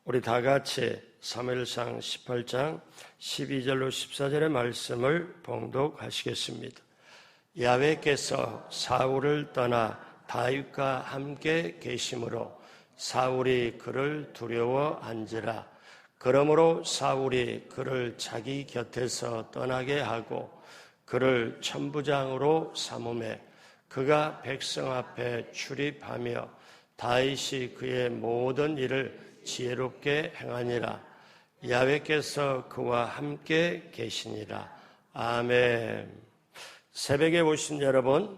우리 다 같이 사무엘상 18장 12절로 14절의 말씀을 봉독하시겠습니다. 야훼께서 사울을 떠나 다윗과 함께 계심으로 사울이 그를 두려워한지라. 그러므로 사울이 그를 자기 곁에서 떠나게 하고 그를 천부장으로 삼음해 그가 백성 앞에 출입하며 다윗이 그의 모든 일을 지혜롭게 행하니라. 야훼께서 그와 함께 계시니라. 아멘. 새벽에 오신 여러분,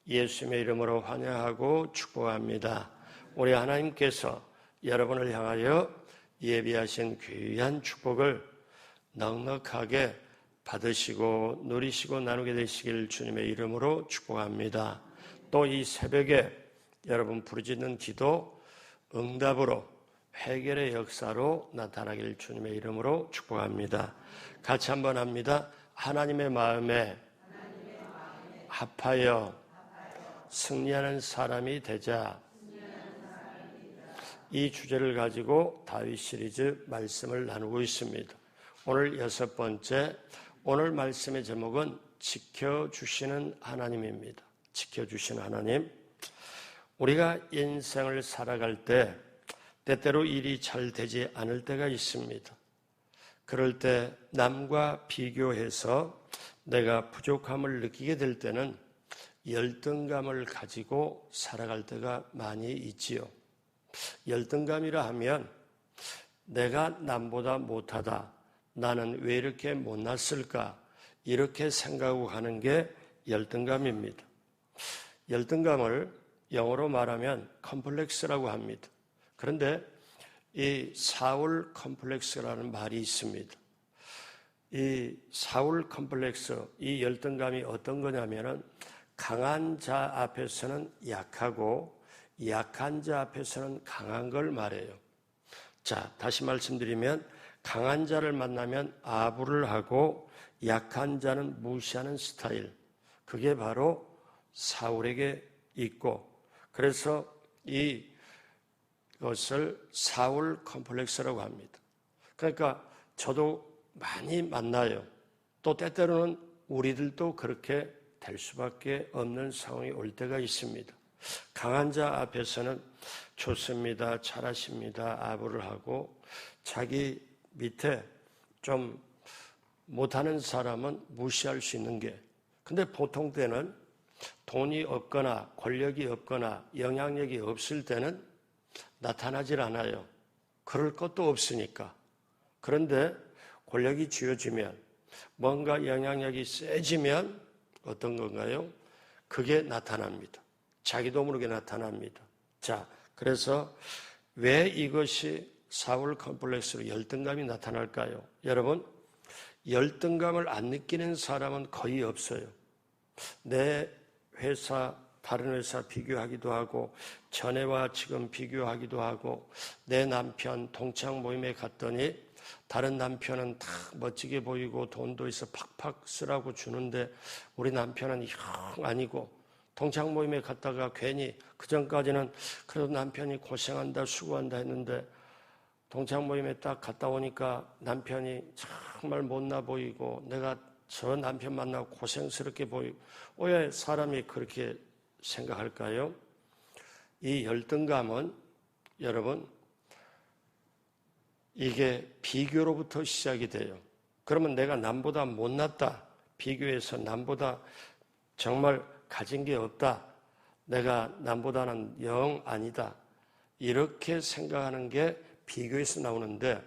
예수님의 이름으로 환영하고 축복합니다. 우리 하나님께서 여러분을 향하여 예비하신 귀한 축복을 넉넉하게 받으시고 누리시고 나누게 되시길 주님의 이름으로 축복합니다. 또 이 새벽에 여러분 부르짖는 기도 응답으로 해결의 역사로 나타나길 주님의 이름으로 축복합니다. 같이 한번 합니다. 하나님의 마음에 합하여 승리하는 사람이 되자. 이 주제를 가지고 다윗 시리즈 말씀을 나누고 있습니다. 오늘 6번째, 오늘 말씀의 제목은 지켜주시는 하나님입니다. 지켜주시는 하나님. 우리가 인생을 살아갈 때 때때로 일이 잘 되지 않을 때가 있습니다. 그럴 때 남과 비교해서 내가 부족함을 느끼게 될 때는 열등감을 가지고 살아갈 때가 많이 있지요. 열등감이라 하면 내가 남보다 못하다, 나는 왜 이렇게 못났을까, 이렇게 생각하고 가는 게 열등감입니다. 열등감을 영어로 말하면 컴플렉스라고 합니다. 그런데 이 사울 컴플렉스라는 말이 있습니다. 이 사울 컴플렉스, 이 열등감이 어떤 거냐면은 강한 자 앞에서는 약하고 약한 자 앞에서는 강한 걸 말해요. 자, 다시 말씀드리면 강한 자를 만나면 아부를 하고 약한 자는 무시하는 스타일. 그게 바로 사울에게 있고, 그래서 이것을 사울 컴플렉스라고 합니다. 그러니까 저도 많이 만나요. 또 때때로는 우리들도 그렇게 될 수밖에 없는 상황이 올 때가 있습니다. 강한 자 앞에서는 좋습니다, 잘하십니다, 아부를 하고 자기 밑에 좀 못하는 사람은 무시할 수 있는 게, 근데 보통 때는 돈이 없거나 권력이 없거나 영향력이 없을 때는 나타나질 않아요. 그럴 것도 없으니까. 그런데 권력이 쥐어지면, 뭔가 영향력이 세지면 어떤 건가요? 그게 나타납니다. 자기도 모르게 나타납니다. 자, 그래서 왜 이것이 사울 컴플렉스로 열등감이 나타날까요? 여러분, 열등감을 안 느끼는 사람은 거의 없어요. 내 회사, 다른 회사 비교하기도 하고, 전에와 지금 비교하기도 하고, 내 남편 동창 모임에 갔더니 다른 남편은 다 멋지게 보이고 돈도 있어 팍팍 쓰라고 주는데 우리 남편은 영 아니고, 동창 모임에 갔다가 괜히 그전까지는 그래도 남편이 고생한다 수고한다 했는데 동창 모임에 딱 갔다 오니까 남편이 정말 못나 보이고 내가 저 남편 만나고 고생스럽게 보이고, 왜 사람이 그렇게 생각할까요? 이 열등감은 여러분, 이게 비교로부터 시작이 돼요. 그러면 내가 남보다 못났다, 비교해서 남보다 정말 가진 게 없다, 내가 남보다는 영 아니다, 이렇게 생각하는 게 비교에서 나오는데,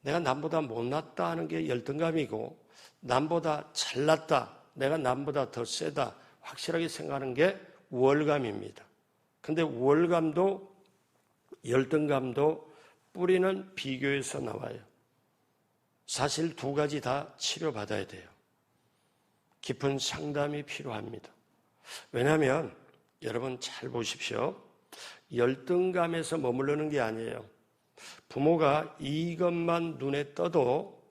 내가 남보다 못났다 하는 게 열등감이고, 남보다 잘났다, 내가 남보다 더 세다 확실하게 생각하는 게 우월감입니다. 근데 우월감도 열등감도 뿌리는 비교에서 나와요. 사실 두 가지 다 치료받아야 돼요. 깊은 상담이 필요합니다. 왜냐하면 여러분 잘 보십시오. 열등감에서 머무르는 게 아니에요. 부모가 이것만 눈에 떠도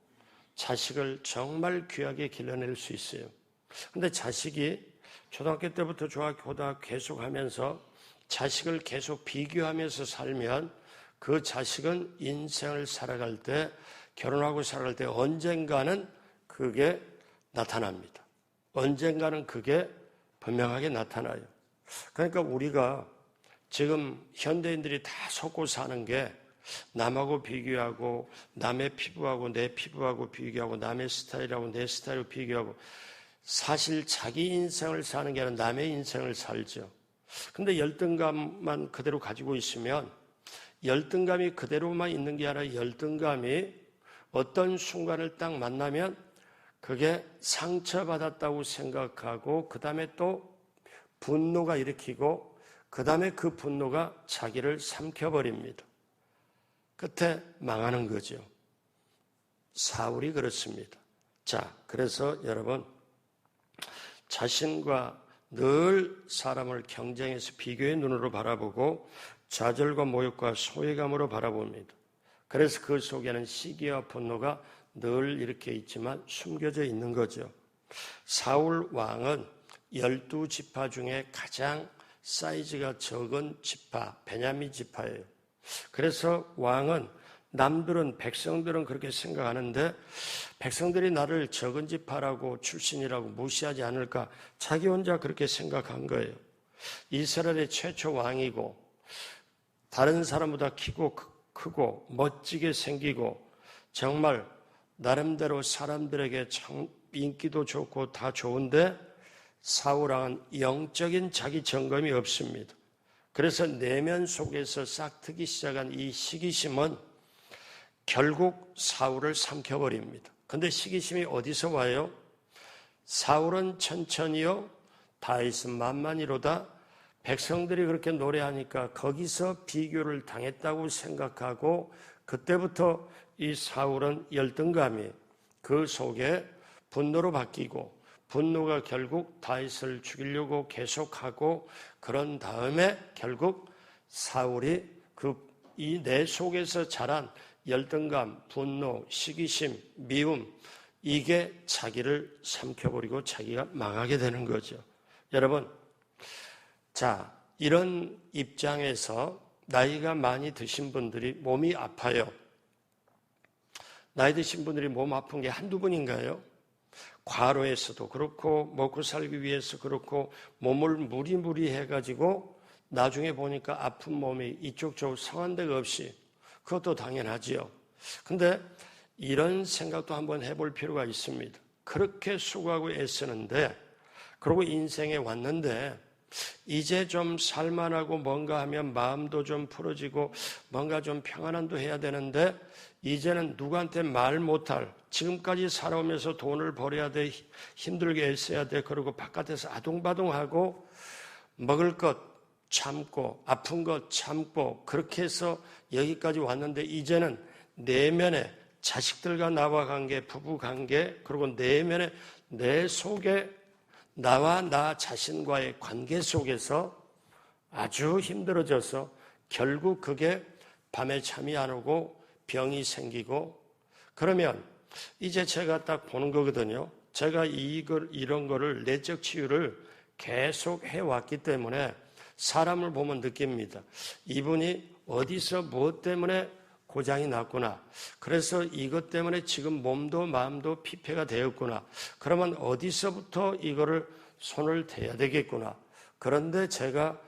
자식을 정말 귀하게 길러낼 수 있어요. 근데 자식이 초등학교 때부터 중학교, 고등학교 계속 하면서 자식을 계속 비교하면서 살면 그 자식은 인생을 살아갈 때, 결혼하고 살아갈 때 언젠가는 그게 나타납니다. 언젠가는 그게 분명하게 나타나요. 그러니까 우리가 지금 현대인들이 다 속고 사는 게 남하고 비교하고 남의 피부하고 내 피부하고 비교하고 남의 스타일하고 내 스타일하고 비교하고 사실 자기 인생을 사는 게 아니라 남의 인생을 살죠. 근데 열등감만 그대로 가지고 있으면 열등감이 그대로만 있는 게 아니라 열등감이 어떤 순간을 딱 만나면 그게 상처받았다고 생각하고 그 다음에 또 분노가 일으키고 그 다음에 그 분노가 자기를 삼켜버립니다. 끝에 망하는 거죠. 사울이 그렇습니다. 자, 그래서 여러분 자신과 늘 사람을 경쟁해서 비교의 눈으로 바라보고 좌절과 모욕과 소외감으로 바라봅니다. 그래서 그 속에는 시기와 분노가 늘 이렇게 있지만 숨겨져 있는 거죠. 사울 왕은 12지파 중에 가장 사이즈가 적은 지파, 베냐민 지파예요. 그래서 왕은 남들은 백성들은 그렇게 생각하는데 백성들이 나를 적은 지파라고 출신이라고 무시하지 않을까 자기 혼자 그렇게 생각한 거예요. 이스라엘의 최초 왕이고 다른 사람보다 키고 크고 멋지게 생기고 정말 나름대로 사람들에게 참 인기도 좋고 다 좋은데 사울왕은 영적인 자기 점검이 없습니다. 그래서 내면 속에서 싹트기 시작한 이 시기심은 결국 사울을 삼켜버립니다. 근데 시기심이 어디서 와요? 사울은 천천히요, 다윗은 만만이로다. 백성들이 그렇게 노래하니까 거기서 비교를 당했다고 생각하고 그때부터 이 사울은 열등감이 그 속에 분노로 바뀌고 분노가 결국 다윗을 죽이려고 계속하고 그런 다음에 결국 사울이 이 내 속에서 자란 열등감, 분노, 시기심, 미움 이게 자기를 삼켜버리고 자기가 망하게 되는 거죠. 여러분, 자, 이런 입장에서 나이가 많이 드신 분들이 몸이 아파요. 나이 드신 분들이 몸 아픈 게 한두 번인가요? 과로에서도 그렇고 먹고 살기 위해서 그렇고 몸을 무리무리 해가지고 나중에 보니까 아픈 몸이 이쪽 저쪽 상한 데가 없이 그것도 당연하지요. 근데 이런 생각도 한번 해볼 필요가 있습니다. 그렇게 수고하고 애쓰는데 그리고 인생에 왔는데 이제 좀 살만하고 뭔가 하면 마음도 좀 풀어지고 뭔가 좀 평안함도 해야 되는데 이제는 누구한테 말 못할 지금까지 살아오면서 돈을 벌어야 돼 힘들게 애써야 돼 그리고 바깥에서 아둥바둥하고 먹을 것 참고 아픈 것 참고 그렇게 해서 여기까지 왔는데 이제는 내면에 자식들과 나와 관계 부부 관계 그리고 내면에 내 속에 나와 나 자신과의 관계 속에서 아주 힘들어져서 결국 그게 밤에 잠이 안 오고 병이 생기고 그러면 이제 제가 딱 보는 거거든요. 제가 이런 거를 내적 치유를 계속 해왔기 때문에 사람을 보면 느낍니다. 이분이 어디서 무엇 때문에 고장이 났구나. 그래서 이것 때문에 지금 몸도 마음도 피폐가 되었구나. 그러면 어디서부터 이거를 손을 대야 되겠구나. 그런데 제가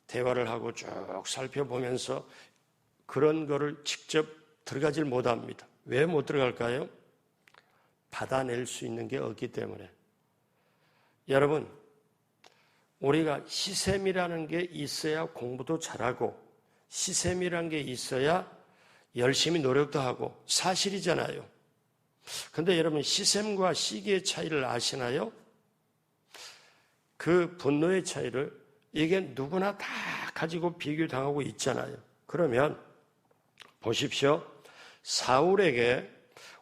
대화를 하고 쭉 살펴보면서 그런 거를 직접 들어가질 못합니다. 왜 못 들어갈까요? 받아낼 수 있는 게 없기 때문에. 여러분, 우리가 시샘이라는 게 있어야 공부도 잘하고 시샘이라는 게 있어야 열심히 노력도 하고 사실이잖아요. 그런데 여러분 시샘과 시기의 차이를 아시나요? 그 분노의 차이를 이게 누구나 다 가지고 비교당하고 있잖아요. 그러면 보십시오. 사울에게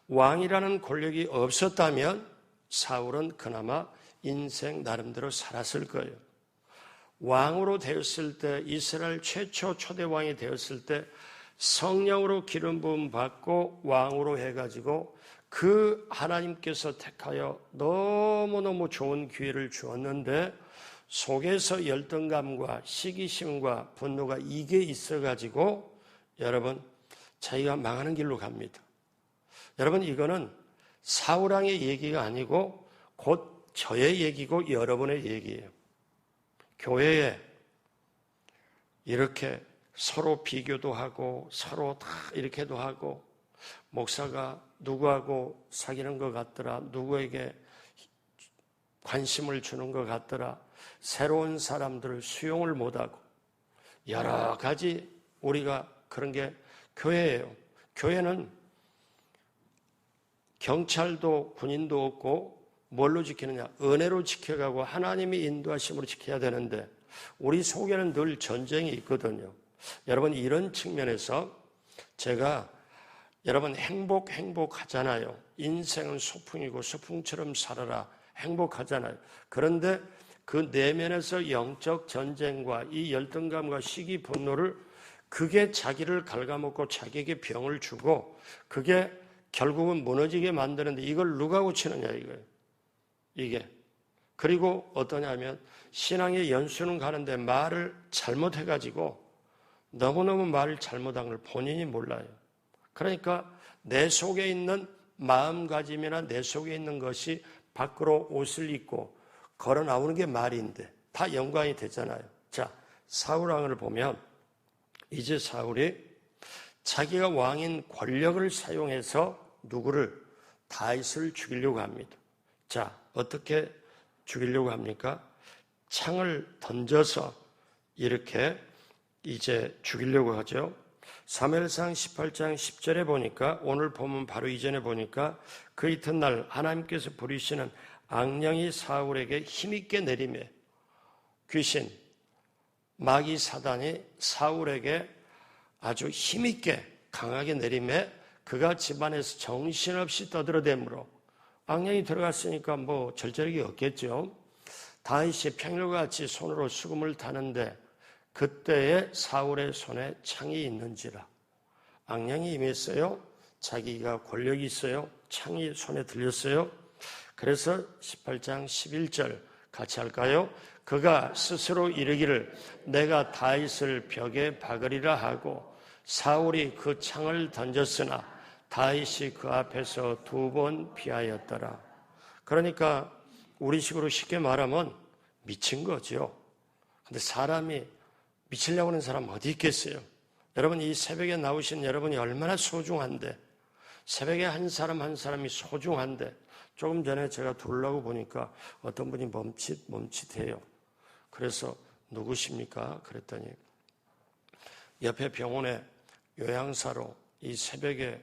왕이라는 권력이 없었다면 사울은 그나마 인생 나름대로 살았을 거예요. 왕으로 되었을 때 이스라엘 최초 초대 왕이 되었을 때 성령으로 기름 부음 받고 왕으로 해가지고 그 하나님께서 택하여 너무너무 좋은 기회를 주었는데 속에서 열등감과 시기심과 분노가 이게 있어가지고 여러분, 자기가 망하는 길로 갑니다. 여러분, 이거는 사울왕의 얘기가 아니고 곧 저의 얘기고 여러분의 얘기예요. 교회에 이렇게 서로 비교도 하고 서로 다 이렇게도 하고, 목사가 누구하고 사귀는 것 같더라, 누구에게 관심을 주는 것 같더라, 새로운 사람들을 수용을 못하고 여러 가지 우리가 그런 게 교회예요. 교회는 경찰도 군인도 없고 뭘로 지키느냐? 은혜로 지켜가고 하나님이 인도하심으로 지켜야 되는데 우리 속에는 늘 전쟁이 있거든요. 여러분, 이런 측면에서 제가 여러분 행복하잖아요. 인생은 소풍이고 소풍처럼 살아라. 행복하잖아요. 그런데 그 내면에서 영적 전쟁과 이 열등감과 시기 분노를, 그게 자기를 갉아먹고 자기에게 병을 주고 그게 결국은 무너지게 만드는데 이걸 누가 고치느냐 이거예요. 이게. 그리고 어떠냐면 신앙의 연수는 가는데 말을 잘못해가지고 너무너무 말을 잘못한 걸 본인이 몰라요. 그러니까 내 속에 있는 마음가짐이나 내 속에 있는 것이 밖으로 옷을 입고 걸어 나오는 게 말인데 다 연관이 되잖아요. 자, 사울왕을 보면 이제 사울이 자기가 왕인 권력을 사용해서 누구를? 다윗을 죽이려고 합니다. 자, 어떻게 죽이려고 합니까? 창을 던져서 이렇게 이제 죽이려고 하죠. 사무엘상 18장 10절에 보니까, 오늘 보면 바로 이전에 보니까 그 이튿날 하나님께서 부리시는 악령이 사울에게 힘있게 내리매, 귀신 마귀 사단이 사울에게 아주 힘있게 강하게 내리매 그가 집안에서 정신없이 떠들어대므로, 악령이 들어갔으니까 뭐 절제력이 없겠죠. 다윗이 평일과 같이 손으로 수금을 타는데 그때에 사울의 손에 창이 있는지라. 악령이 임했어요. 자기가 권력이 있어요. 창이 손에 들렸어요. 그래서 18장 11절 같이 할까요? 그가 스스로 이르기를 내가 다윗을 벽에 박으리라 하고 사울이 그 창을 던졌으나 다윗이 그 앞에서 2번 피하였더라. 그러니까 우리식으로 쉽게 말하면 미친 거죠. 근데 사람이 미치려고 하는 사람 어디 있겠어요? 여러분, 이 새벽에 나오신 여러분이 얼마나 소중한데, 새벽에 한 사람 한 사람이 소중한데, 조금 전에 제가 둘러고 보니까 어떤 분이 멈칫해요. 그래서 누구십니까? 그랬더니 옆에 병원에 요양사로 이 새벽에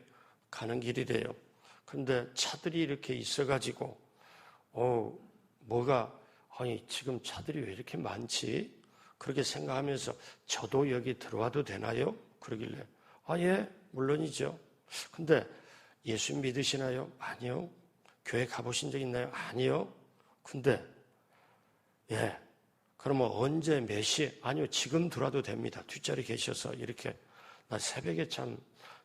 가는 길이래요. 그런데 차들이 이렇게 있어가지고 아니 지금 차들이 왜 이렇게 많지? 그렇게 생각하면서 저도 여기 들어와도 되나요? 그러길래 예, 물론이죠. 근데 예수 믿으시나요? 아니요. 교회 가보신 적 있나요? 아니요. 근데 그러면 언제 몇 시? 아니요, 지금 들어와도 됩니다. 뒷자리 계셔서 이렇게. 나 새벽에 참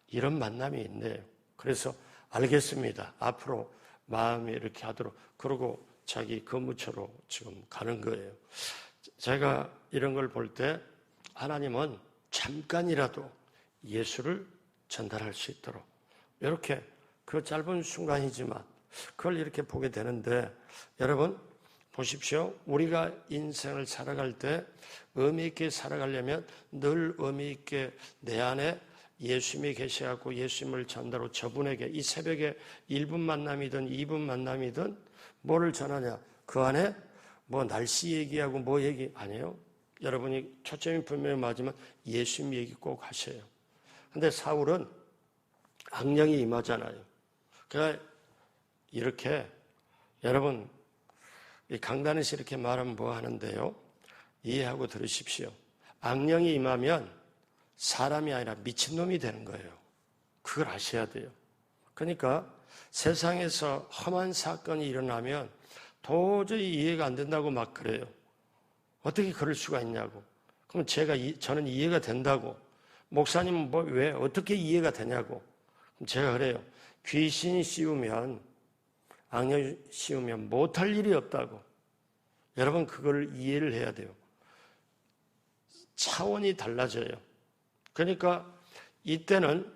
이런 만남이 있네요. 그래서 알겠습니다. 앞으로 마음이 이렇게 하도록. 그러고 자기 근무처로 지금 가는 거예요. 제가 이런 걸 볼 때 하나님은 잠깐이라도 예수를 전달할 수 있도록 이렇게 그 짧은 순간이지만 그걸 이렇게 보게 되는데, 여러분 보십시오. 우리가 인생을 살아갈 때 의미 있게 살아가려면 늘 의미 있게 내 안에 예수님이 계셔갖고 예수님을 전달하고 저분에게 이 새벽에 1분 만남이든 2분 만남이든 뭐를 전하냐? 그 안에 뭐 날씨 얘기하고 뭐 얘기 아니에요. 여러분이 초점이 분명히 맞으면 예수님 얘기 꼭 하셔요. 근데 사울은 악령이 임하잖아요. 그러니까 이렇게 여러분 이 강단에서 이렇게 말하면 뭐 하는데요? 이해하고 들으십시오. 악령이 임하면 사람이 아니라 미친놈이 되는 거예요. 그걸 아셔야 돼요. 그러니까 세상에서 험한 사건이 일어나면 도저히 이해가 안 된다고 막 그래요. 어떻게 그럴 수가 있냐고. 그럼 저는 이해가 된다고. 목사님은 왜 어떻게 이해가 되냐고. 그럼 제가 그래요. 귀신이 씌우면, 악령이 씌우면 못할 일이 없다고. 여러분 그걸 이해를 해야 돼요. 차원이 달라져요. 그러니까 이때는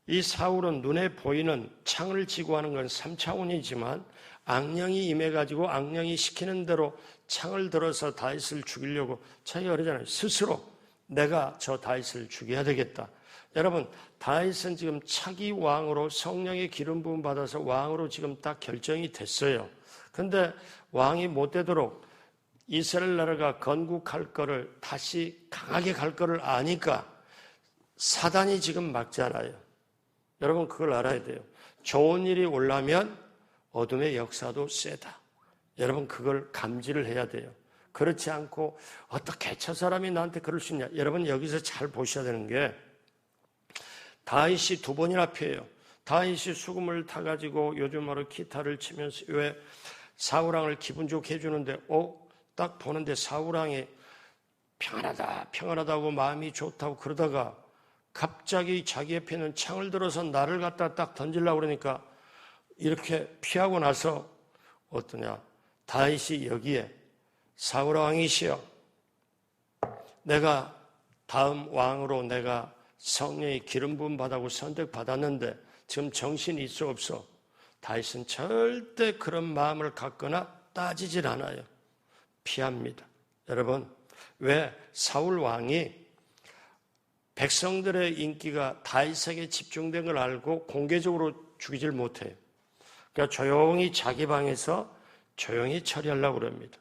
이 사울은 눈에 보이는 창을 쥐고 하는 건 3차원이지만 악령이 임해가지고 악령이 시키는 대로 창을 들어서 다윗을 죽이려고 자기가 그러잖아요. 스스로 내가 저 다윗을 죽여야 되겠다. 여러분, 다윗은 지금 차기 왕으로 성령의 기름 부음 받아서 왕으로 지금 딱 결정이 됐어요. 그런데 왕이 못 되도록 이스라엘 나라가 건국할 거를 다시 강하게 갈 거를 아니까 사단이 지금 막잖아요. 여러분 그걸 알아야 돼요. 좋은 일이 오려면 어둠의 역사도 세다. 여러분 그걸 감지를 해야 돼요. 그렇지 않고 어떻게 저 사람이 나한테 그럴 수 있냐. 여러분 여기서 잘 보셔야 되는 게 다윗이 2번이나 피해요. 다윗이 수금을 타가지고 요즘 말로 기타를 치면서 왜 사울왕을 기분 좋게 해주는데 딱 보는데 사울왕이 평안하다고 마음이 좋다고 그러다가 갑자기 자기 옆에 있는 창을 들어서 나를 갖다 딱 던지려고 그러니까 이렇게 피하고 나서 어떠냐. 다윗이 여기에 사울왕이시여 내가 다음 왕으로 내가 성령의 기름 부음 받아고 선택받았는데 지금 정신이 있어 없어. 다윗은 절대 그런 마음을 갖거나 따지질 않아요. 피합니다. 여러분 왜 사울 왕이 백성들의 인기가 다윗에게 집중된 걸 알고 공개적으로 죽이질 못해요. 그러니까 조용히 자기 방에서 조용히 처리하려고 그럽니다.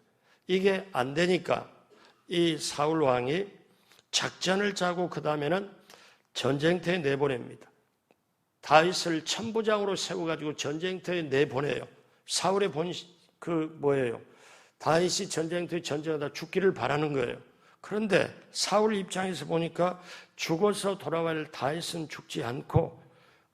이게 안 되니까 이 사울 왕이 작전을 짜고 그 다음에는 전쟁터에 내보냅니다. 다윗을 천부장으로 세워가지고 전쟁터에 내보내요. 사울의 뭐예요? 다윗이 전쟁터에 전쟁하다 죽기를 바라는 거예요. 그런데 사울 입장에서 보니까 죽어서 돌아갈 다윗은 죽지 않고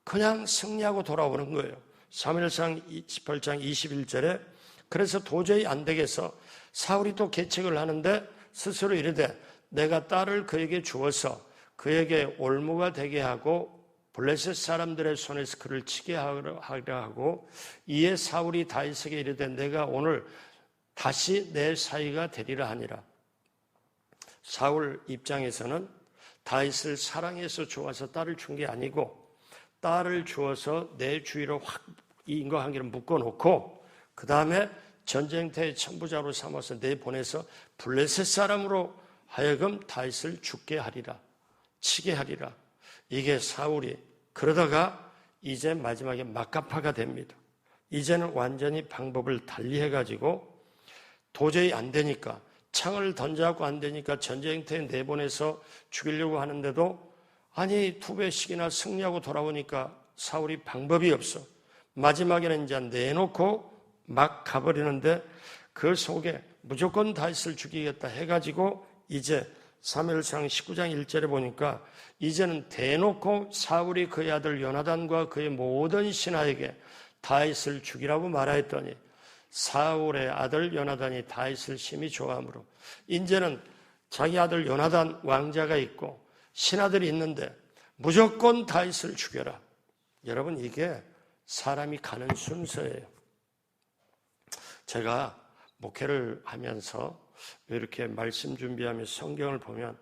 그냥 승리하고 돌아오는 거예요. 사무엘상 18장 21절에 그래서 도저히 안 되겠어. 사울이 또 계책을 하는데 스스로 이르되 내가 딸을 그에게 주어서 그에게 올무가 되게 하고 블레셋 사람들의 손에서 그를 치게 하려 하고 이에 사울이 다윗에게 이르되 내가 오늘 다시 내 사위가 되리라 하니라. 사울 입장에서는 다윗을 사랑해서 좋아서 딸을 준 게 아니고 딸을 주어서 내 주위로 확 인과 관계를 묶어놓고 그 다음에 전쟁터의 천부자로 삼아서 내보내서 블레셋 사람으로 하여금 다윗을 죽게 하리라. 치게 하리라. 이게 사울이 그러다가 이제 마지막에 막가파가 됩니다. 이제는 완전히 방법을 달리해가지고 도저히 안 되니까 창을 던져갖고 안 되니까 전쟁터에 내보내서 죽이려고 하는데도 아니 2배씩이나 승리하고 돌아오니까 사울이 방법이 없어. 마지막에는 이제 내놓고 막 가버리는데 그 속에 무조건 다윗을 죽이겠다 해가지고 이제 사무엘상 19장 1절에 보니까 이제는 대놓고 사울이 그의 아들 요나단과 그의 모든 신하에게 다윗을 죽이라고 말하였더니 사울의 아들 요나단이 다윗을 심히 좋아하므로 이제는 자기 아들 요나단 왕자가 있고 신하들이 있는데 무조건 다윗을 죽여라. 여러분 이게 사람이 가는 순서예요. 제가 목회를 하면서 이렇게 말씀 준비하면서 성경을 보면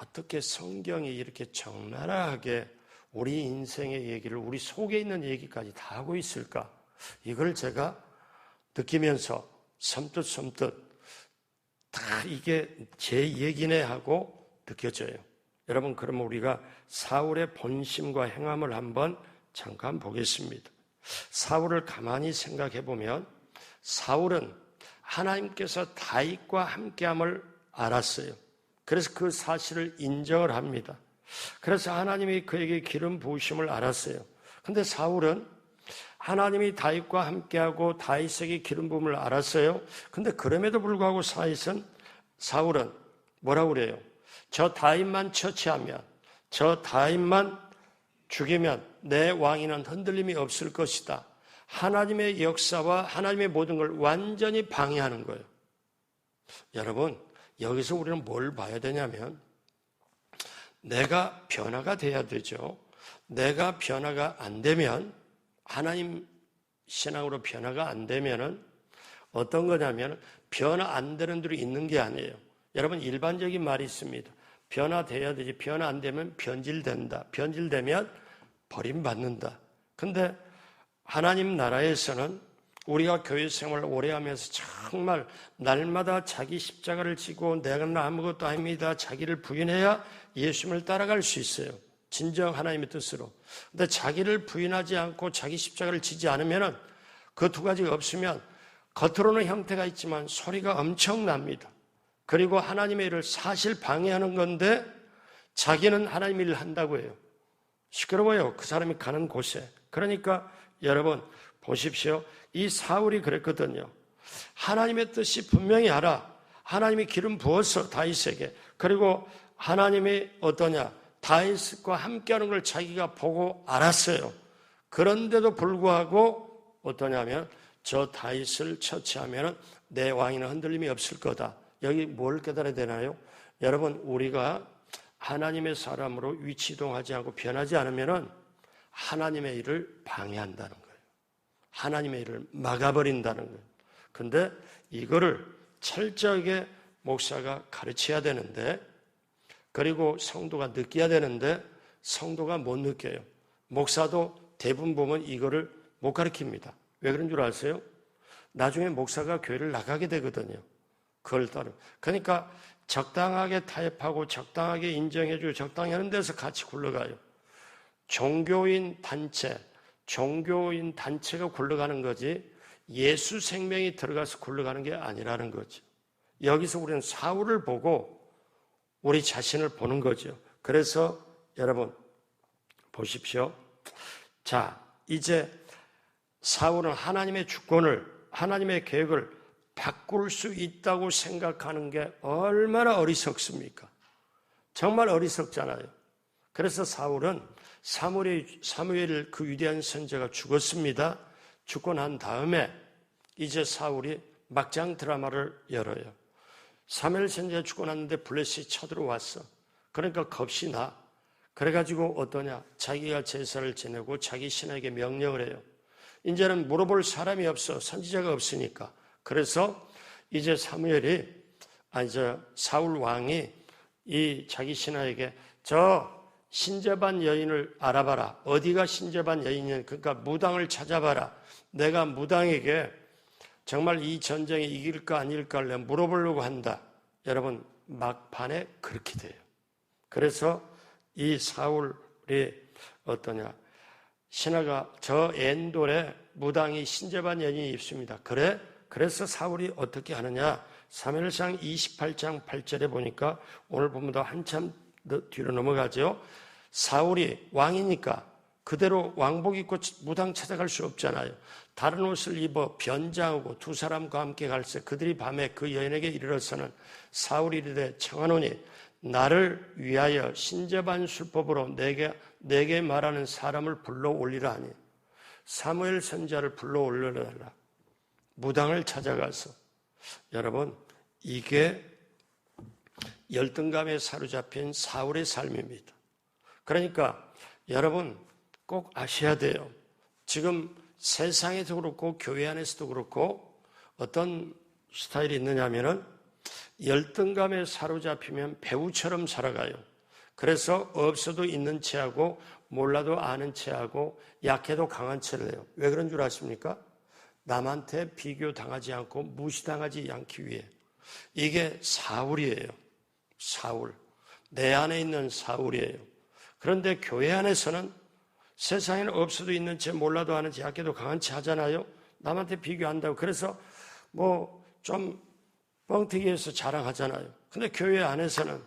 어떻게 성경이 이렇게 적나라하게 우리 인생의 얘기를 우리 속에 있는 얘기까지 다 하고 있을까? 이걸 제가 느끼면서 섬뜩 다 이게 제 얘기네 하고 느껴져요. 여러분 그러면 우리가 사울의 본심과 행함을 한번 잠깐 보겠습니다. 사울을 가만히 생각해 보면 사울은 하나님께서 다윗과 함께함을 알았어요. 그래서 그 사실을 인정을 합니다. 그래서 하나님이 그에게 기름 부으심을 알았어요. 그런데 사울은 하나님이 다윗과 함께하고 다윗에게 기름 부음을 알았어요. 그런데 그럼에도 불구하고 사울은 뭐라고 그래요? 저 다윗만 처치하면, 저 다윗만 죽이면 내 왕위는 흔들림이 없을 것이다. 하나님의 역사와 하나님의 모든 걸 완전히 방해하는 거예요. 여러분, 여기서 우리는 뭘 봐야 되냐면 내가 변화가 돼야 되죠. 내가 변화가 안 되면 하나님 신앙으로 변화가 안 되면은 어떤 거냐면 변화 안 되는 들이 있는 게 아니에요. 여러분 일반적인 말이 있습니다. 변화돼야 되지. 변화 안 되면 변질된다. 변질되면 버림받는다. 근데 하나님 나라에서는 우리가 교회 생활을 오래 하면서 정말 날마다 자기 십자가를 지고 내가 아무것도 아닙니다. 자기를 부인해야 예수님을 따라갈 수 있어요. 진정 하나님의 뜻으로. 근데 자기를 부인하지 않고 자기 십자가를 지지 않으면 그 두 가지가 없으면 겉으로는 형태가 있지만 소리가 엄청납니다. 그리고 하나님의 일을 사실 방해하는 건데 자기는 하나님의 일을 한다고 해요. 시끄러워요. 그 사람이 가는 곳에. 그러니까 여러분 보십시오. 이 사울이 그랬거든요. 하나님의 뜻이 분명히 알아. 하나님이 기름 부어서 다윗에게. 그리고 하나님이 어떠냐. 다윗과 함께하는 걸 자기가 보고 알았어요. 그런데도 불구하고 어떠냐면 저 다윗을 처치하면 내 왕위는 흔들림이 없을 거다. 여기 뭘 깨달아야 되나요? 여러분 우리가 하나님의 사람으로 위치 이동하지 않고 변하지 않으면 하나님의 일을 방해한다는 거예요. 하나님의 일을 막아버린다는 거예요. 근데 이거를 철저하게 목사가 가르쳐야 되는데 그리고 성도가 느껴야 되는데 성도가 못 느껴요. 목사도 대부분 보면 이거를 못 가르칩니다. 왜 그런 줄 아세요? 나중에 목사가 교회를 나가게 되거든요. 그걸 따르. 그러니까 적당하게 타협하고 적당하게 인정해주고 적당히 하는 데서 같이 굴러가요. 종교인 단체가 굴러가는 거지 예수 생명이 들어가서 굴러가는 게 아니라는 거죠. 여기서 우리는 사울을 보고 우리 자신을 보는 거죠. 그래서 여러분 보십시오. 자, 이제 사울은 하나님의 주권을, 하나님의 계획을 바꿀 수 있다고 생각하는 게 얼마나 어리석습니까? 정말 어리석잖아요. 그래서 사울은 사무엘 그 위대한 선지자가 죽었습니다. 죽고 난 다음에 이제 사울이 막장 드라마를 열어요. 사무엘 선지자 죽고 났는데 블레셋이 쳐들어왔어. 그러니까 겁이 나. 그래가지고 어떠냐? 자기가 제사를 지내고 자기 신하에게 명령을 해요. 이제는 물어볼 사람이 없어. 선지자가 없으니까. 그래서 이제 사울 왕이 이 자기 신하에게 저 신재반 여인을 알아봐라. 어디가 신재반 여인이냐. 그러니까 무당을 찾아봐라. 내가 무당에게 정말 이 전쟁에 이길까 아닐까를 내가 물어보려고 한다. 여러분 막판에 그렇게 돼요. 그래서 이 사울이 어떠냐. 신하가 저 엔돌에 무당이 신재반 여인이 있습니다. 그래? 그래서 사울이 어떻게 하느냐. 사무엘상 28장 8절에 보니까 오늘 보면 한참 뒤로 넘어가죠. 사울이 왕이니까 그대로 왕복 입고 무당 찾아갈 수 없잖아요. 다른 옷을 입어 변장하고 두 사람과 함께 갈새 그들이 밤에 그 여인에게 이르러서는 사울이 이르되 청하노니 나를 위하여 신재반 술법으로 내게 말하는 사람을 불러 올리라 하니 사무엘 선지자를 불러 올려달라. 무당을 찾아가서 여러분 이게 열등감에 사로잡힌 사울의 삶입니다. 그러니까 여러분 꼭 아셔야 돼요. 지금 세상에도 그렇고 교회 안에서도 그렇고 어떤 스타일이 있느냐면은 열등감에 사로잡히면 배우처럼 살아가요. 그래서 없어도 있는 체하고 몰라도 아는 체하고 약해도 강한 체를 해요. 왜 그런 줄 아십니까? 남한테 비교당하지 않고 무시당하지 않기 위해. 이게 사울이에요. 사울. 내 안에 있는 사울이에요. 그런데 교회 안에서는 세상에는 없어도 있는 채 몰라도 아는 채 약해도 강한 채 하잖아요. 남한테 비교한다고. 그래서 좀 뻥튀기해서 자랑하잖아요. 근데 교회 안에서는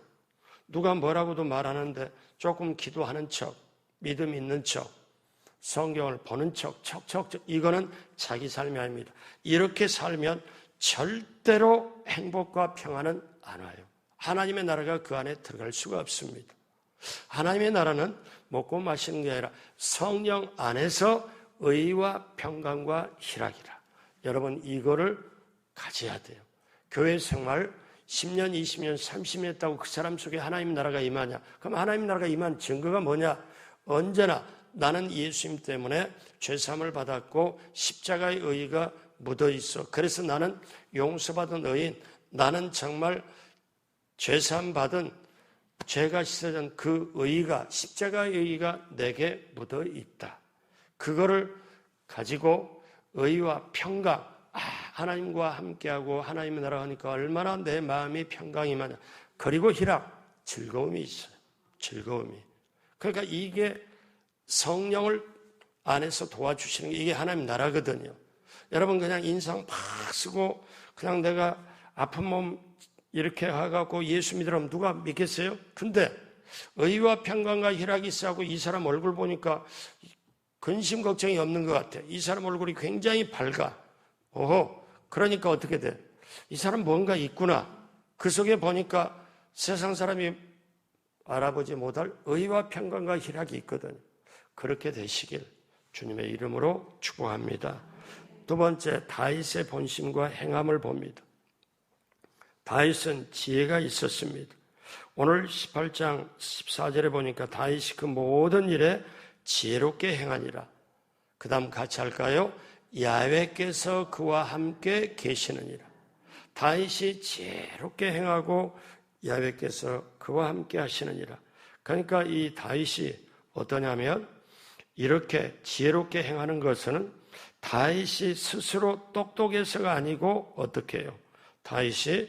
누가 뭐라고도 말하는데 조금 기도하는 척, 믿음 있는 척, 성경을 보는 척, 이거는 자기 삶이 아닙니다. 이렇게 살면 절대로 행복과 평안은 안 와요. 하나님의 나라가 그 안에 들어갈 수가 없습니다. 하나님의 나라는 먹고 마시는 게 아니라 성령 안에서 의와 평강과 희락이라. 여러분 이거를 가져야 돼요. 교회 생활 10년, 20년, 30년 했다고 그 사람 속에 하나님 나라가 임하냐? 그럼 하나님 나라가 임한 증거가 뭐냐? 언제나 나는 예수님 때문에 죄사함을 받았고 십자가의 의의가 묻어 있어. 그래서 나는 용서받은 의인, 나는 정말 죄사함 받은 죄가 씻어진 그 의의가, 십자가의 의의가 내게 묻어 있다. 그거를 가지고 의의와 평강, 하나님과 함께하고 하나님의 나라 하니까 얼마나 내 마음이 평강이 많아. 그리고 희락, 즐거움이 있어요. 즐거움이. 그러니까 이게 성령을 안에서 도와주시는 게 이게 하나님 나라거든요. 여러분 그냥 인상 팍 쓰고 그냥 내가 아픈 몸 이렇게 해갖고 예수 믿으라면 누가 믿겠어요? 근데 의와 평강과 희락이 있어하고 이 사람 얼굴 보니까 근심 걱정이 없는 것 같아. 이 사람 얼굴이 굉장히 밝아. 오호, 그러니까 어떻게 돼? 이 사람 뭔가 있구나. 그 속에 보니까 세상 사람이 알아보지 못할 의와 평강과 희락이 있거든요. 그렇게 되시길 주님의 이름으로 축복합니다. 두 번째, 다윗의 본심과 행함을 봅니다. 다윗은 지혜가 있었습니다. 오늘 18장 14절에 보니까 다윗이 그 모든 일에 지혜롭게 행하니라. 그 다음 같이 할까요? 야훼께서 그와 함께 계시느니라. 다윗이 지혜롭게 행하고 야훼께서 그와 함께 하시느니라. 그러니까 이 다윗이 어떠냐면 이렇게 지혜롭게 행하는 것은 다윗이 스스로 똑똑해서가 아니고 어떻게 해요? 다윗이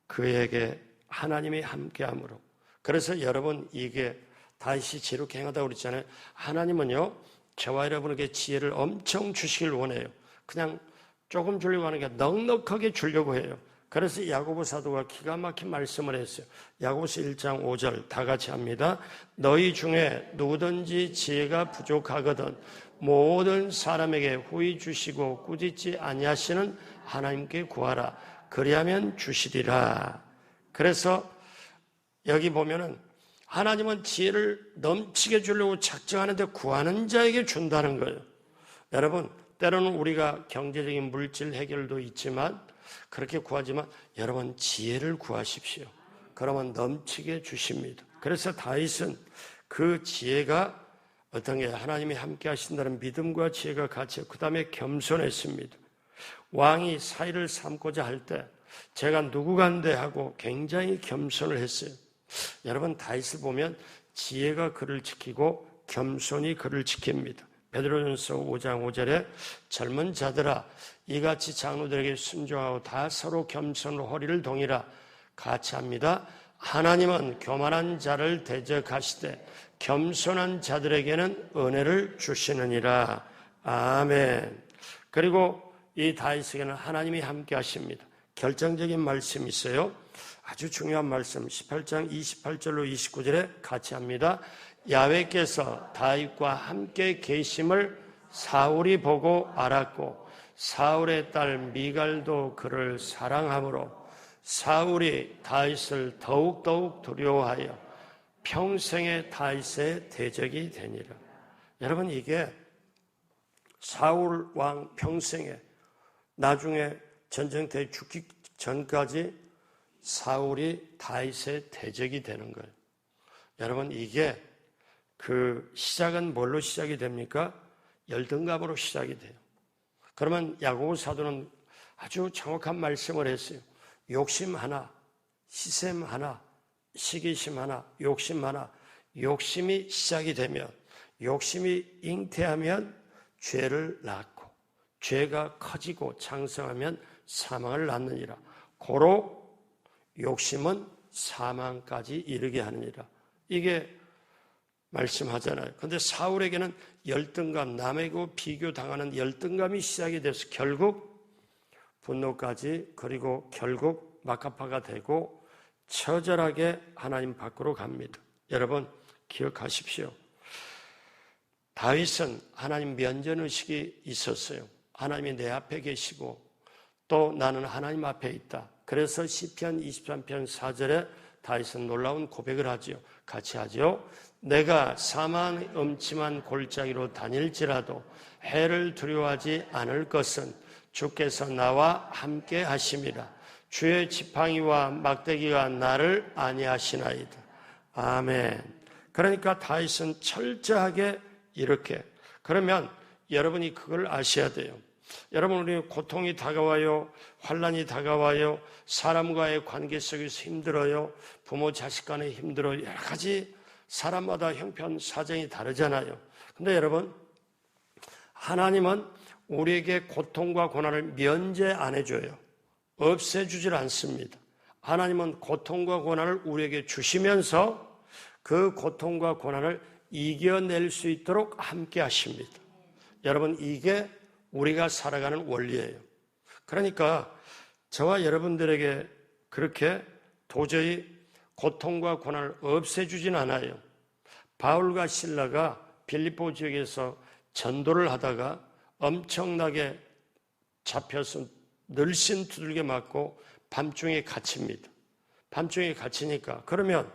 그에게 하나님이 함께함으로. 그래서 여러분 이게 다윗이 지혜롭게 행하다고 그랬잖아요. 하나님은요 저와 여러분에게 지혜를 엄청 주시길 원해요. 그냥 조금 주려고 하는 게 넉넉하게 주려고 해요. 그래서 야고보 사도가 기가 막힌 말씀을 했어요. 야고보서 1장 5절 다 같이 합니다. 너희 중에 누구든지 지혜가 부족하거든 모든 사람에게 후히 주시고 꾸짖지 아니하시는 하나님께 구하라. 그리하면 주시리라. 그래서 여기 보면은 하나님은 지혜를 넘치게 주려고 작정하는데 구하는 자에게 준다는 거예요. 여러분 때로는 우리가 경제적인 물질 해결도 있지만 그렇게 구하지만 여러분 지혜를 구하십시오. 그러면 넘치게 주십니다. 그래서 다윗은 그 지혜가 어떤 게 하나님이 함께 하신다는 믿음과 지혜가 같이 그 다음에 겸손했습니다. 왕이 사위를 삼고자 할 때 제가 누구간데 하고 굉장히 겸손을 했어요. 여러분 다윗을 보면 지혜가 그를 지키고 겸손이 그를 지킵니다. 베드로전서 5장 5절에 젊은 자들아 이같이 장로들에게 순종하고 다 서로 겸손으로 허리를 동이라. 같이 합니다. 하나님은 교만한 자를 대적하시되 겸손한 자들에게는 은혜를 주시느니라. 아멘. 그리고 이 다윗에게는 하나님이 함께 하십니다. 결정적인 말씀이 있어요. 아주 중요한 말씀 18장 28절로 29절에 같이 합니다. 야훼께서 다윗과 함께 계심을 사울이 보고 알았고 사울의 딸 미갈도 그를 사랑하므로 사울이 다윗을 더욱더욱 두려워하여 평생에 다윗의 대적이 되니라. 여러분 이게 사울 왕 평생에 나중에 전쟁터에 죽기 전까지 사울이 다윗의 대적이 되는 거예요. 여러분 이게 그 시작은 뭘로 시작이 됩니까? 열등감으로 시작이 돼요. 그러면 야고보 사도는 아주 정확한 말씀을 했어요. 욕심 하나, 시샘 하나, 시기심 하나, 욕심 하나. 욕심이 시작이 되면, 욕심이 잉태하면 죄를 낳고 죄가 커지고 장성하면 사망을 낳느니라. 고로 욕심은 사망까지 이르게 하느니라. 이게 말씀하잖아요. 그런데 사울에게는 열등감, 남에게 비교당하는 열등감이 시작이 돼서 결국 분노까지 그리고 결국 막가파가 되고 처절하게 하나님 밖으로 갑니다. 여러분 기억하십시오. 다윗은 하나님 면전의식이 있었어요. 하나님이 내 앞에 계시고 또 나는 하나님 앞에 있다. 그래서 시편 23편 4절에 다윗은 놀라운 고백을 하지요. 같이 하죠. 내가 사망의 음침한 골짜기로 다닐지라도 해를 두려워하지 않을 것은 주께서 나와 함께 하심이라. 주의 지팡이와 막대기가 나를 안위하시나이다. 아멘. 그러니까 다윗은 철저하게 이렇게. 그러면 여러분이 그걸 아셔야 돼요. 여러분, 우리 고통이 다가와요. 환난이 다가와요. 사람과의 관계 속에서 힘들어요. 부모 자식 간에 힘들어요. 여러 가지 사람마다 형편 사정이 다르잖아요. 근데 여러분, 하나님은 우리에게 고통과 고난을 면제 안 해줘요. 없애주질 않습니다. 하나님은 고통과 고난을 우리에게 주시면서 그 고통과 고난을 이겨낼 수 있도록 함께 하십니다. 여러분, 이게 우리가 살아가는 원리예요. 그러니까 저와 여러분들에게 그렇게 도저히 고통과 고난을 없애주진 않아요. 바울과 실라가 빌립보 지역에서 전도를 하다가 엄청나게 잡혀서 늘씬 두들겨 맞고 밤중에 갇힙니다. 밤중에 갇히니까 그러면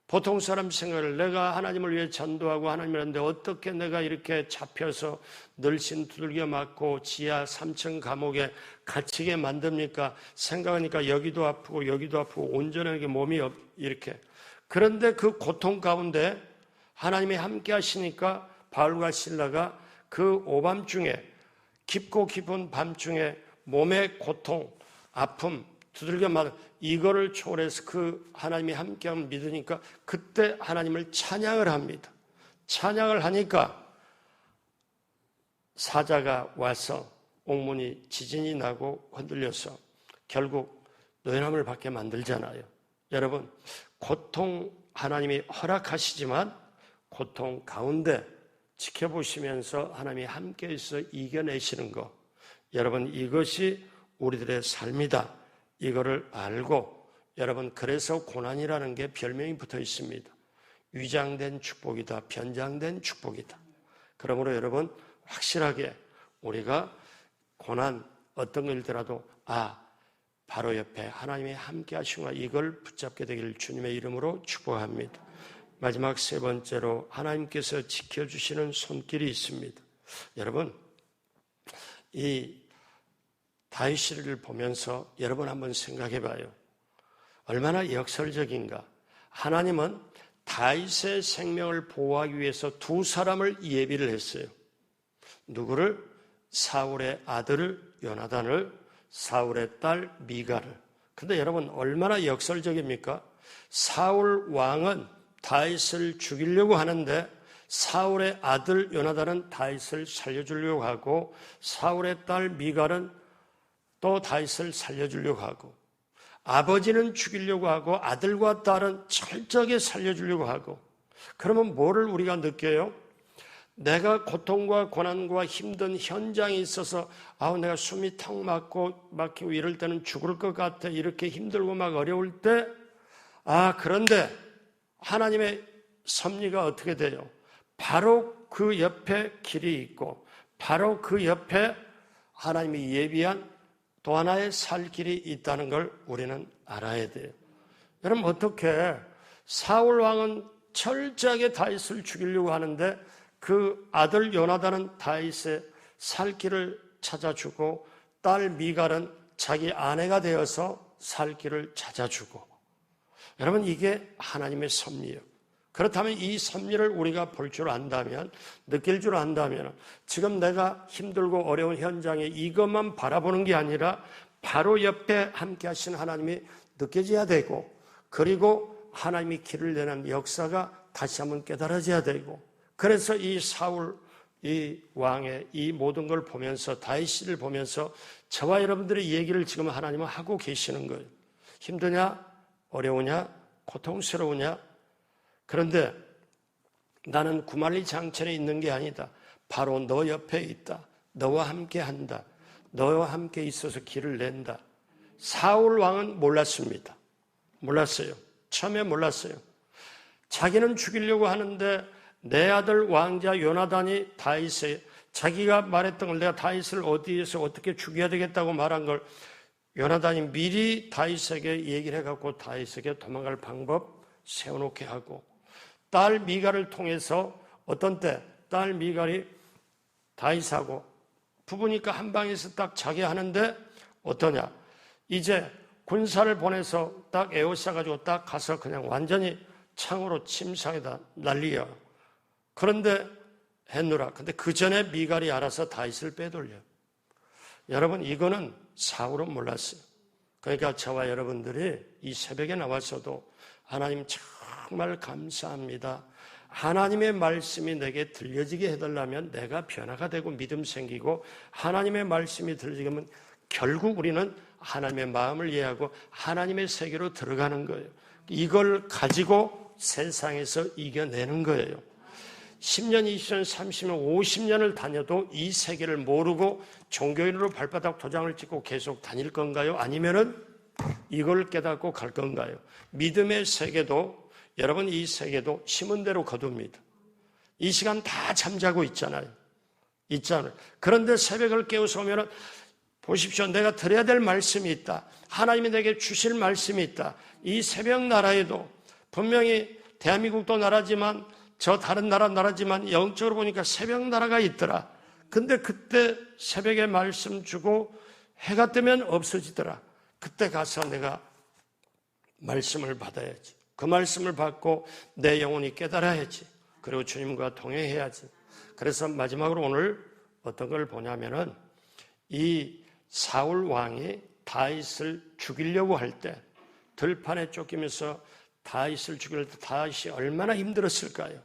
보통 사람 생각을 내가 하나님을 위해 전도하고 하나님을 하는데 어떻게 내가 이렇게 잡혀서 늘씬 두들겨 맞고 지하 3층 감옥에 갇히게 만듭니까? 생각하니까 여기도 아프고 온전하게 몸이 이렇게. 그런데 그 고통 가운데 하나님이 함께 하시니까 바울과 실라가 그 오밤중에 깊고 깊은 밤중에 몸의 고통, 아픔, 두들겨 맞아 이거를 초월해서 그 하나님이 함께함을 믿으니까 그때 하나님을 찬양을 합니다. 찬양을 하니까 사자가 와서 옥문이 지진이 나고 흔들려서 결국 노연함을 받게 만들잖아요. 여러분, 고통 하나님이 허락하시지만 고통 가운데 지켜보시면서 하나님이 함께해서 이겨내시는 것, 여러분, 이것이 우리들의 삶이다. 이거를 알고 여러분, 그래서 고난이라는 게 별명이 붙어 있습니다. 위장된 축복이다, 변장된 축복이다. 그러므로 여러분, 확실하게 우리가 고난 어떤 일더라도 바로 옆에 하나님이 함께 하시구나, 이걸 붙잡게 되기를 주님의 이름으로 축복합니다. 마지막 세 번째로 하나님께서 지켜주시는 손길이 있습니다. 여러분, 이 다윗을 보면서 여러분 한번 생각해 봐요. 얼마나 역설적인가. 하나님은 다윗의 생명을 보호하기 위해서 두 사람을 예비를 했어요. 누구를? 사울의 아들을 요나단을, 사울의 딸 미가를. 근데 여러분, 얼마나 역설적입니까? 사울 왕은 다윗을 죽이려고 하는데 사울의 아들 요나단은 다윗을 살려주려고 하고 사울의 딸 미갈은 또 다윗을 살려주려고 하고 아버지는 죽이려고 하고 아들과 딸은 철저하게 살려주려고 하고. 그러면 뭐를 우리가 느껴요? 내가 고통과 고난과 힘든 현장에 있어서 내가 숨이 턱 막히고 이럴 때는 죽을 것 같아, 이렇게 힘들고 막 어려울 때 그런데 하나님의 섭리가 어떻게 돼요? 바로 그 옆에 길이 있고 바로 그 옆에 하나님이 예비한 또 하나의 살 길이 있다는 걸 우리는 알아야 돼요. 여러분, 어떻게 사울 왕은 철저하게 다윗을 죽이려고 하는데 그 아들 요나단은 다윗의 살 길을 찾아주고 딸 미갈은 자기 아내가 되어서 살 길을 찾아주고. 여러분, 이게 하나님의 섭리예요. 그렇다면 이 섭리를 우리가 볼 줄 안다면, 느낄 줄 안다면 지금 내가 힘들고 어려운 현장에 이것만 바라보는 게 아니라 바로 옆에 함께 하신 하나님이 느껴져야 되고, 그리고 하나님이 길을 내는 역사가 다시 한번 깨달아져야 되고. 그래서 이 사울, 이 왕의 이 모든 걸 보면서, 다윗을 보면서 저와 여러분들의 얘기를 지금 하나님은 하고 계시는 거예요. 힘드냐? 어려우냐? 고통스러우냐? 그런데 나는 구만리 장천에 있는 게 아니다. 바로 너 옆에 있다. 너와 함께 한다. 너와 함께 있어서 길을 낸다. 사울 왕은 몰랐습니다. 몰랐어요. 처음에 몰랐어요. 자기는 죽이려고 하는데 내 아들 왕자 요나단이 다윗에 자기가 말했던 걸, 내가 다윗을 어디에서 어떻게 죽여야 되겠다고 말한 걸 요나단이 미리 다윗에게 얘기를 해갖고 다윗에게 도망갈 방법 세워놓게 하고, 딸 미갈을 통해서 어떤 때 딸 미갈이 다윗하고 부부니까 한 방에서 딱 자게 하는데 어떠냐, 이제 군사를 보내서 딱 에워싸가지고 딱 가서 그냥 완전히 창으로 침상에다 날리요. 그런데 했노라. 근데 그 전에 미갈이 알아서 다윗을 빼돌려. 여러분, 이거는 사울은 몰랐어요. 그러니까 저와 여러분들이 이 새벽에 나와서도 하나님 정말 감사합니다. 하나님의 말씀이 내게 들려지게 해달라면 내가 변화가 되고 믿음 생기고, 하나님의 말씀이 들려지면 결국 우리는 하나님의 마음을 이해하고 하나님의 세계로 들어가는 거예요. 이걸 가지고 세상에서 이겨내는 거예요. 10년, 20년, 30년, 50년을 다녀도 이 세계를 모르고 종교인으로 발바닥 도장을 찍고 계속 다닐 건가요? 아니면은 이걸 깨닫고 갈 건가요? 믿음의 세계도, 여러분, 이 세계도 심은 대로 거둡니다. 이 시간 다 잠자고 있잖아요. 그런데 새벽을 깨워서 오면은 보십시오. 내가 드려야 될 말씀이 있다. 하나님이 내게 주실 말씀이 있다. 이 새벽 나라에도 분명히 대한민국도 나라지만 저 다른 나라지만 영적으로 보니까 새벽 나라가 있더라. 근데 그때 새벽에 말씀 주고 해가 뜨면 없어지더라. 그때 가서 내가 말씀을 받아야지. 그 말씀을 받고 내 영혼이 깨달아야지. 그리고 주님과 동행해야지. 그래서 마지막으로 오늘 어떤 걸 보냐면은 이 사울 왕이 다윗을 죽이려고 할 때, 들판에 쫓기면서 다윗을 죽일 때 다윗이 얼마나 힘들었을까요?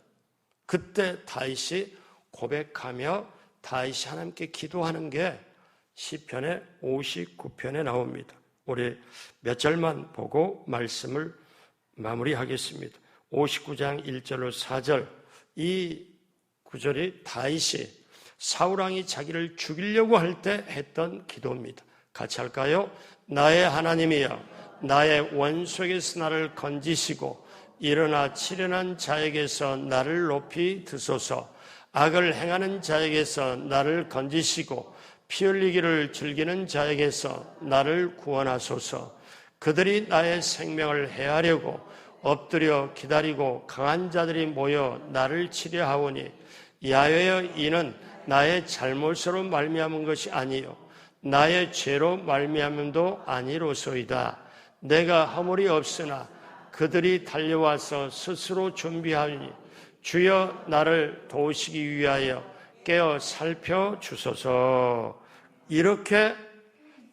그때 다윗이 고백하며 다윗이 하나님께 기도하는 게 시편의 59편에 나옵니다. 우리 몇 절만 보고 말씀을 마무리하겠습니다. 59장 1절로 4절, 이 구절이 다윗이 사울왕이 자기를 죽이려고 할 때 했던 기도입니다. 같이 할까요? 나의 하나님이여, 나의 원수에게서 나를 건지시고 일어나 치련한 자에게서 나를 높이 드소서. 악을 행하는 자에게서 나를 건지시고 피 흘리기를 즐기는 자에게서 나를 구원하소서. 그들이 나의 생명을 해하려고 엎드려 기다리고 강한 자들이 모여 나를 치려하오니 야훼여 이는 나의 잘못으로 말미암은 것이 아니요 나의 죄로 말미암음도 아니로소이다. 내가 허물이 없으나 그들이 달려와서 스스로 준비하니 주여 나를 도우시기 위하여 깨어 살펴주소서. 이렇게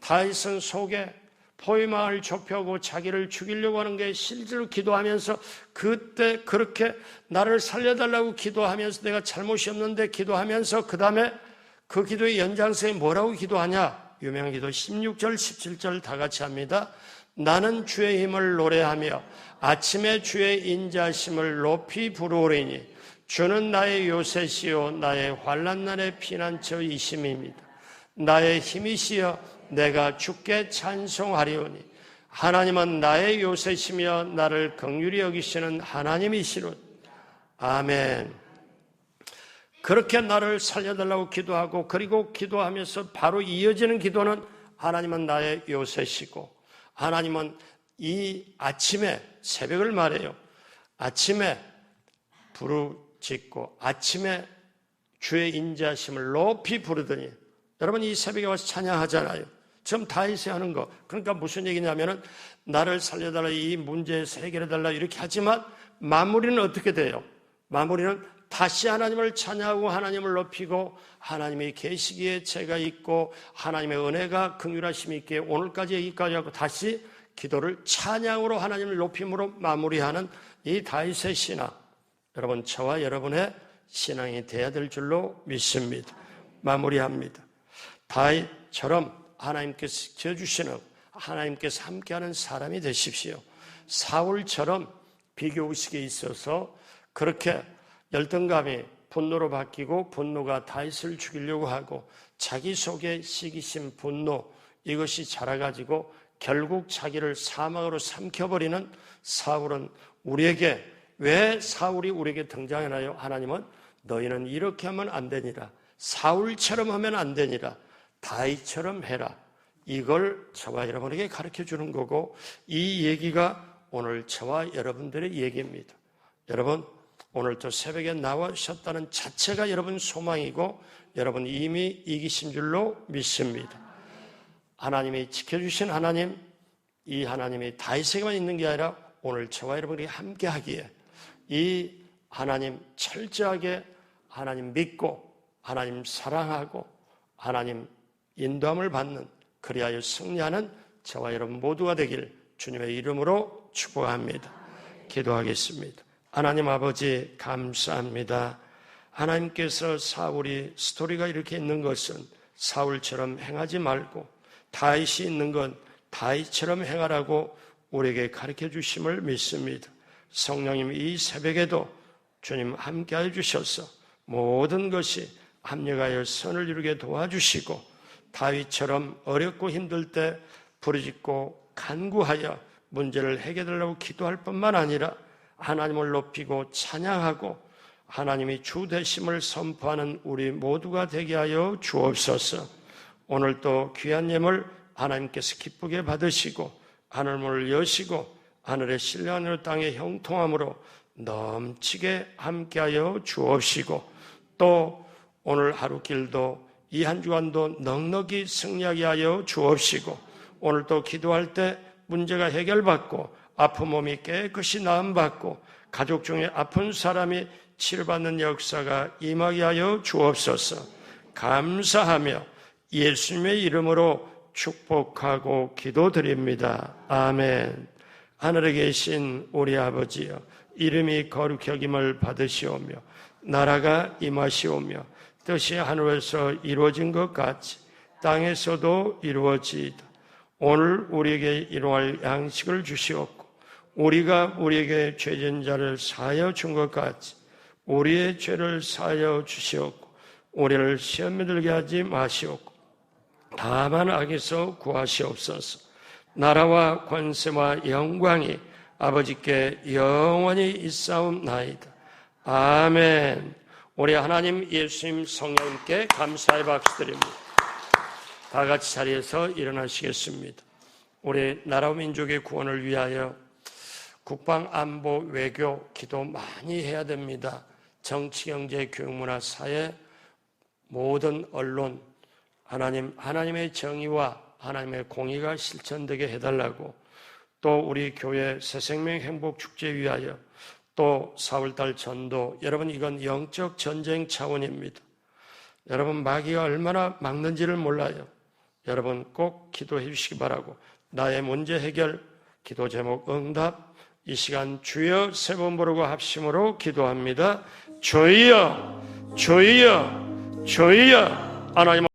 다윗은 속에 포위망을 좁혀고 자기를 죽이려고 하는 게 실제로 기도하면서, 그때 그렇게 나를 살려달라고 기도하면서 내가 잘못이 없는데 기도하면서 그 다음에 그 기도의 연장선에 뭐라고 기도하냐? 유명한 기도 16절 17절 다 같이 합니다. 나는 주의 힘을 노래하며 아침에 주의 인자심을 높이 부르오리니 주는 나의 요새시요 나의 환난 날의 피난처이심입니다. 나의 힘이시여 내가 주께 찬송하리오니 하나님은 나의 요새시며 나를 긍휼히 여기시는 하나님이시로다. 아멘. 그렇게 나를 살려달라고 기도하고, 그리고 기도하면서 바로 이어지는 기도는 하나님은 나의 요새시고, 하나님은 이 아침에, 새벽을 말해요. 아침에 부르짖고 아침에 주의 인자심을 높이 부르더니, 여러분 이 새벽에 와서 찬양하잖아요. 지금 다윗이 하는 거. 그러니까 무슨 얘기냐면은 나를 살려달라, 이 문제에서 해결해달라 이렇게 하지만 마무리는 어떻게 돼요? 마무리는 다시 하나님을 찬양하고 하나님을 높이고, 하나님이 계시기에 제가 있고 하나님의 은혜가 긍휼하심이 있기에 오늘까지 여기까지 하고 다시 기도를 찬양으로 하나님을 높임으로 마무리하는 이 다윗의 신앙, 여러분 저와 여러분의 신앙이 돼야 될 줄로 믿습니다. 마무리합니다. 다윗처럼 하나님께서 지어주시는, 하나님께서 함께하는 사람이 되십시오. 사울처럼 비교의식에 있어서 그렇게 열등감이 분노로 바뀌고, 분노가 다윗을 죽이려고 하고 자기 속에 시기심, 분노, 이것이 자라가지고 결국 자기를 사망으로 삼켜버리는 사울은 우리에게, 왜 사울이 우리에게 등장하나요? 하나님은 너희는 이렇게 하면 안 되니라, 사울처럼 하면 안 되니라, 다윗처럼 해라. 이걸 저와 여러분에게 가르쳐 주는 거고, 이 얘기가 오늘 저와 여러분들의 얘기입니다. 여러분 오늘 또 새벽에 나오셨다는 자체가 여러분 소망이고, 여러분 이미 이기신 줄로 믿습니다. 하나님이 지켜주신 하나님, 이 하나님이 다윗에게만 있는 게 아니라 오늘 저와 여러분이 함께 하기에 이 하나님 철저하게 하나님 믿고 하나님 사랑하고 하나님 인도함을 받는, 그리하여 승리하는 저와 여러분 모두가 되길 주님의 이름으로 축복합니다. 기도하겠습니다. 하나님 아버지 감사합니다. 하나님께서 사울이 스토리가 이렇게 있는 것은 사울처럼 행하지 말고 다윗이 있는 건 다윗처럼 행하라고 우리에게 가르쳐 주심을 믿습니다. 성령님, 이 새벽에도 주님 함께하여 주셔서 모든 것이 합력하여 선을 이루게 도와주시고 다윗처럼 어렵고 힘들 때 부르짖고 간구하여 문제를 해결하려고 기도할 뿐만 아니라 하나님을 높이고 찬양하고 하나님이 주 되심을 선포하는 우리 모두가 되게 하여 주옵소서. 오늘도 귀한 예물 하나님께서 기쁘게 받으시고 하늘문을 여시고 하늘의 신령한 땅의 형통함으로 넘치게 함께하여 주옵시고 또 오늘 하루 길도 이 한 주간도 넉넉히 승리하게 하여 주옵시고 오늘도 기도할 때 문제가 해결받고 아픈 몸이 깨끗이 나음받고 가족 중에 아픈 사람이 치료받는 역사가 임하게 하여 주옵소서. 감사하며 예수님의 이름으로 축복하고 기도드립니다. 아멘. 하늘에 계신 우리 아버지여, 이름이 거룩히 여김을 받으시오며 나라가 임하시오며 뜻이 하늘에서 이루어진 것 같이 땅에서도 이루어지이다. 오늘 우리에게 일용할 양식을 주시옵고 우리가 우리에게 죄진 자를 사하여 준 것 같이 우리의 죄를 사하여 주시옵고 우리를 시험에 들게 하지 마시옵고 다만 악에서 구하시옵소서. 나라와 권세와 영광이 아버지께 영원히 있사옵나이다. 아멘. 우리 하나님 예수님 성령님께 감사의 박수드립니다. 다 같이 자리에서 일어나시겠습니다. 우리 나라와 민족의 구원을 위하여 국방, 안보, 외교, 기도 많이 해야 됩니다. 정치, 경제, 교육, 문화, 사회, 모든 언론, 하나님의 정의와 하나님의 공의가 실천되게 해달라고 또 우리 교회 새생명 행복축제 위하여 또 4월달 전도, 여러분 이건 영적 전쟁 차원입니다. 여러분 마귀가 얼마나 막는지를 몰라요. 여러분 꼭 기도해 주시기 바라고 나의 문제 해결, 기도 제목 응답, 이 시간 주여 세 번 부르고 합심으로 기도합니다. 주여 주여 주여. 하나님